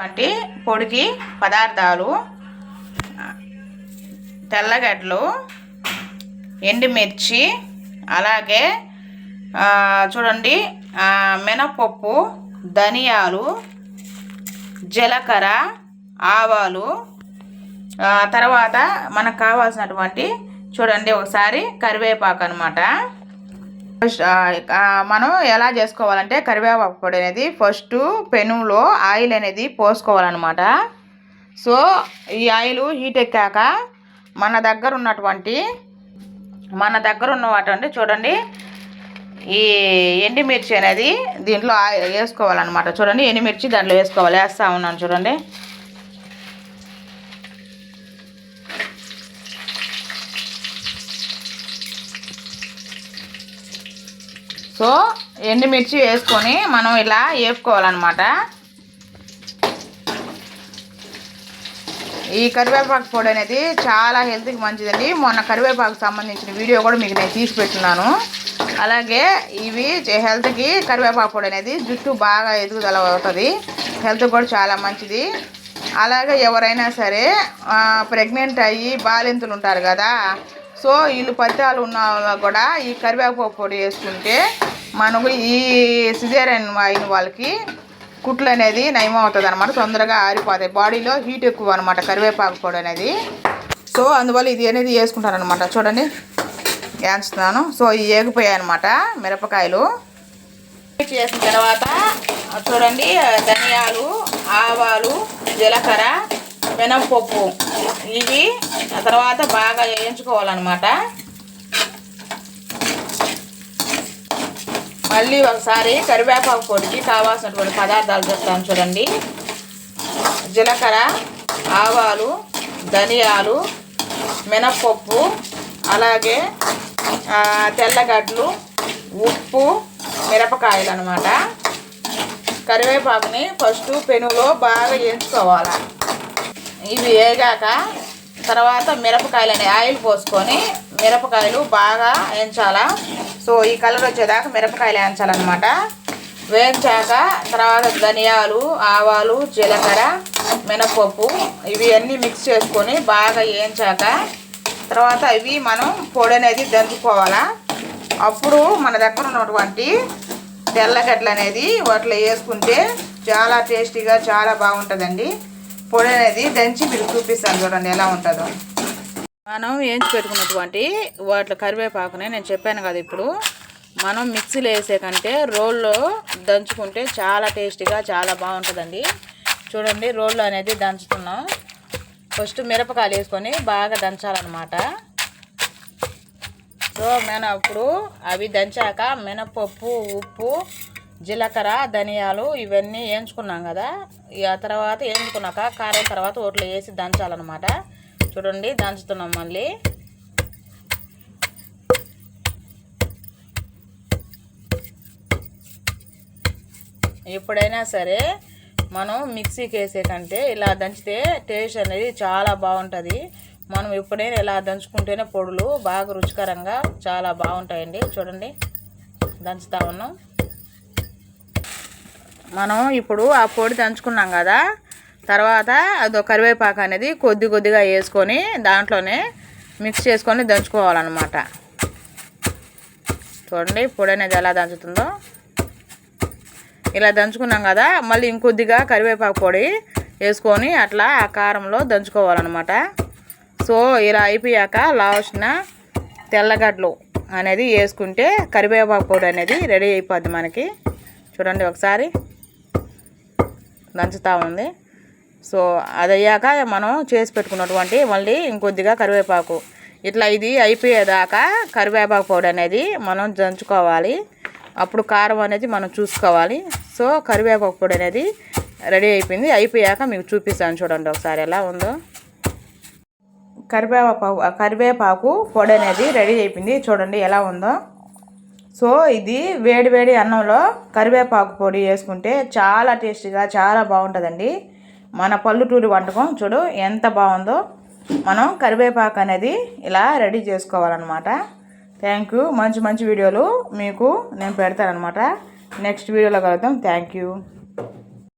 వంటి పొడికి పదార్థాలు తెల్లగడ్డలు, ఎండుమిర్చి, అలాగే చూడండి మినపప్పు, ధనియాలు, జీలకర్ర, ఆవాలు, తర్వాత మనకు కావాల్సినటువంటి చూడండి ఒకసారి కరివేపాకు అనమాట. మనం ఎలా చేసుకోవాలంటే కరివేపాకు పొడి అనేది ఫస్ట్ పెనులో ఆయిల్ అనేది పోసుకోవాలన్నమాట. సో ఈ ఆయిల్ హీట్ ఎక్కాక మన దగ్గర ఉన్నటువంటి చూడండి ఈ ఎండుమిర్చి అనేది దీంట్లో వేసుకోవాలన్నమాట. చూడండి ఎండుమిర్చి దాంట్లో వేస్తా ఉన్నాను చూడండి. సో ఎండుమిర్చి వేసుకొని మనం ఇలా వేపుకోవాలన్నమాట. ఈ కరివేపాకు పొడి అనేది చాలా హెల్త్కి మంచిదండి. మొన్న కరివేపాకు సంబంధించిన వీడియో కూడా మీకు నేను తీసి పెట్టున్నాను. అలాగే ఇవి హెల్త్కి కరివేపాకు పొడి అనేది జుట్టు బాగా ఎదుగుదల అవుతుంది, హెల్త్ కూడా చాలా మంచిది. అలాగే ఎవరైనా సరే ప్రెగ్నెంట్ అయ్యి బాలింతలు ఉంటారు కదా, సో వీళ్ళు పత్యాలు ఉన్న కూడా ఈ కరివేపాకు పొడి వేసుకుంటే మనకు ఈ సిజేరియన్ అయిన వాళ్ళకి కుట్లు అనేది నయం అవుతుంది అనమాట, తొందరగా ఆరిపోతాయి. బాడీలో హీట్ ఎక్కువ అనమాట కరివేపాకు పొడి అనేది. సో అందువల్ల ఇది అనేది వేసుకుంటాను అనమాట. చూడండి వేస్తున్నాను. సో ఇవి ఏగిపోయాయి అనమాట మిరపకాయలు. చేసిన తర్వాత చూడండి ధనియాలు, ఆవాలు, జీలకర్ర, మినపప్పు ఇవి తర్వాత బాగా వేయించుకోవాలన్నమాట. మళ్ళీ ఒకసారి కరివేపాకు పొడికి కావాల్సినటువంటి పదార్థాలు చెప్తాను చూడండి. జీలకర్ర, ఆవాలు, ధనియాలు, మినపప్పు, అలాగే తెల్లగడ్డలు, ఉప్పు, మిరపకాయలు అనమాట. కరివేపాకుని ఫస్ట్ పెనులో బాగా వేయించుకోవాలి. ఇవి వేగాక తర్వాత మిరపకాయలని ఆయిల్ పోసుకొని మిరపకాయలు బాగా వేయించాలా. సో ఈ కలర్ వచ్చేదాకా మిరపకాయలు వేయించాలన్నమాట. వేయించాక తర్వాత ధనియాలు, ఆవాలు, జీలకర్ర, మినపప్పు ఇవి అన్నీ మిక్స్ చేసుకొని బాగా వేయించాక తర్వాత ఇవి మనం పొడి అనేది దంచుకోవాలా. అప్పుడు మన దగ్గర ఉన్నటువంటి తెల్లగడ్డలు అనేది వాటిలో వేసుకుంటే చాలా టేస్టీగా చాలా బాగుంటుందండి. పొడి అనేది దంచి మీకు చూపిస్తాను చూడండి ఎలా ఉంటుందో. మనం వేయించి పెట్టుకున్నటువంటి వాటిలో కరివేపాకునే నేను చెప్పాను కదా, ఇప్పుడు మనం మిక్సీలో వేసే కంటే రోల్లో దంచుకుంటే చాలా టేస్టీగా చాలా బాగుంటుందండి. చూడండి రోల్లో అనేది దంచుతున్నాం. ఫస్ట్ మిరపకాయలు వేసుకొని బాగా దంచాలన్నమాట. సో ఇప్పుడు అవి దంచాక మినపప్పు, ఉప్పు, జీలకర్ర, ధనియాలు ఇవన్నీ వేయించుకున్నాం కదా, ఆ తర్వాత వేయించుకున్నాక కారం తర్వాత ఓట్లో వేసి దంచాలన్నమాట. చూడండి దంచుతున్నాం మళ్ళీ. ఎప్పుడైనా సరే మనం మిక్సీకి వేసే కంటే ఇలా దంచితే టేస్ట్ అనేది చాలా బాగుంటుంది. మనం ఎప్పుడైనా ఇలా దంచుకుంటేనే పొడులు బాగా రుచికరంగా చాలా బాగుంటాయండి. చూడండి దంచుతా ఉన్నాం. మనం ఇప్పుడు ఆ పొడి దంచుకున్నాం కదా, తర్వాత అదో కరివేపాకు అనేది కొద్దిగా వేసుకొని దాంట్లోనే మిక్స్ చేసుకొని దంచుకోవాలన్నమాట. చూడండి పొడి అనేది ఎలా దంచుతుందో. ఇలా దంచుకున్నాం కదా, మళ్ళీ ఇంకొద్దిగా కరివేపాకు పొడి వేసుకొని అట్లా ఆ కారంలో దంచుకోవాలన్నమాట. సో ఇలా అయిపోయాక లాస్ట్న తెల్లగడ్డలు అనేది వేసుకుంటే కరివేపాకు పొడి అనేది రెడీ అయిపోద్ది మనకి. చూడండి ఒకసారి దంచుతూ ఉంది. సో అది అయ్యాక మనం చేసి పెట్టుకున్నటువంటి మళ్ళీ ఇంకొద్దిగా కరివేపాకు ఇట్లా ఇది అయిపోయేదాకా కరివేపాకు పొడి అనేది మనం దంచుకోవాలి. అప్పుడు కారం అనేది మనం చూసుకోవాలి. సో కరివేపాకు పొడి అనేది రెడీ అయిపోయింది. అయిపోయాక మీకు చూపిస్తాను చూడండి ఒకసారి ఎలా ఉందో. కరివేపాకు పొడి అనేది రెడీ అయిపోయింది. చూడండి ఎలా ఉందో. సో ఇది వేడి అన్నంలో కరివేపాకు పొడి వేసుకుంటే చాలా టేస్టీగా చాలా బాగుంటుందండి. మన పల్లెటూరి వంటకం చూడు ఎంత బాగుందో. మనం కరివేపాకు అనేది ఇలా రెడీ చేసుకోవాలన్నమాట. Thank you. మంచి వీడియోలు మీకు నేను పెడతానన్నమాట. నెక్స్ట్ వీడియోలో కలుద్దాం. Thank you.